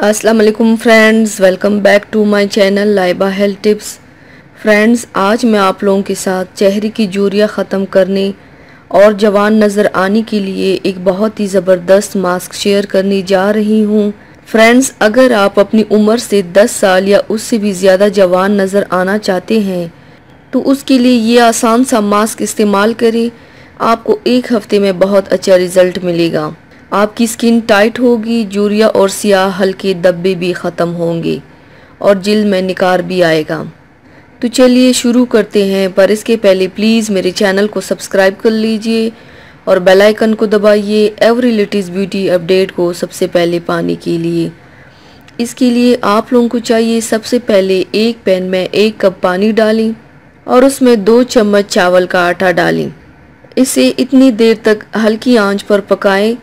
अस्सलाम वालेकुम friends, welcome back to my channel Laiba health tips. Friends, आज मैं आप लोगों के साथ चेहरे की झुर्रियाँ ख़त्म करने और जवान नज़र आने के लिए एक बहुत ही ज़बरदस्त मास्क शेयर करने जा रही हूँ। फ्रेंड्स, अगर आप अपनी उम्र से 10 साल या उससे भी ज़्यादा जवान नज़र आना चाहते हैं तो उसके लिए ये आसान सा मास्क इस्तेमाल करें। आपको एक हफ्ते में बहुत अच्छा रिज़ल्ट मिलेगा। आपकी स्किन टाइट होगी, झुर्रियाँ और सियाह हल्के धब्बे भी ख़त्म होंगे और जिल्द में निखार भी आएगा। तो चलिए शुरू करते हैं, पर इसके पहले प्लीज़ मेरे चैनल को सब्सक्राइब कर लीजिए और बेल आइकन को दबाइए एवरी लेटेस्ट ब्यूटी अपडेट को सबसे पहले पाने के लिए। इसके लिए आप लोगों को चाहिए, सबसे पहले एक पैन में 1 कप पानी डालें और उसमें 2 चम्मच चावल का आटा डालें। इसे इतनी देर तक हल्की आंच पर पकाएं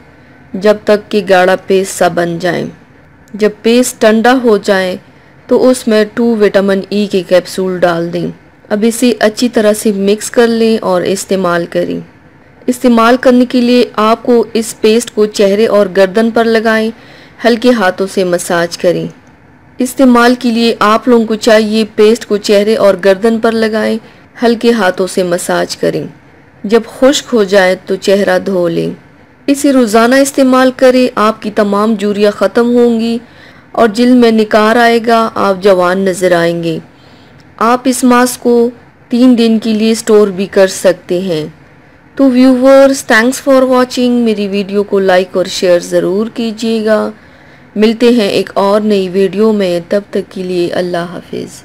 जब तक कि गाढ़ा पेस्ट सा बन जाए। जब पेस्ट ठंडा हो जाए तो उसमें 2 विटामिन ई के कैप्सूल डाल दें। अब इसे अच्छी तरह से मिक्स कर लें और इस्तेमाल करें। इस्तेमाल करने के लिए आपको इस पेस्ट को चेहरे और गर्दन पर लगाएं, हल्के हाथों से मसाज करें। इस्तेमाल के लिए आप लोगों को चाहिए, पेस्ट को चेहरे और गर्दन पर लगाएं, हल्के हाथों से मसाज करें। जब खुश्क हो जाए तो चेहरा धो लें। इसे रोज़ाना इस्तेमाल करें, आपकी तमाम झुर्रियाँ ख़त्म होंगी और जिल्द में निखार आएगा, आप जवान नज़र आएंगे। आप इस मास्क को 3 दिन के लिए स्टोर भी कर सकते हैं। तो व्यूवर्स, थैंक्स फॉर वॉचिंग। मेरी वीडियो को लाइक और शेयर ज़रूर कीजिएगा। मिलते हैं एक और नई वीडियो में, तब तक के लिए अल्लाह हाफिज़।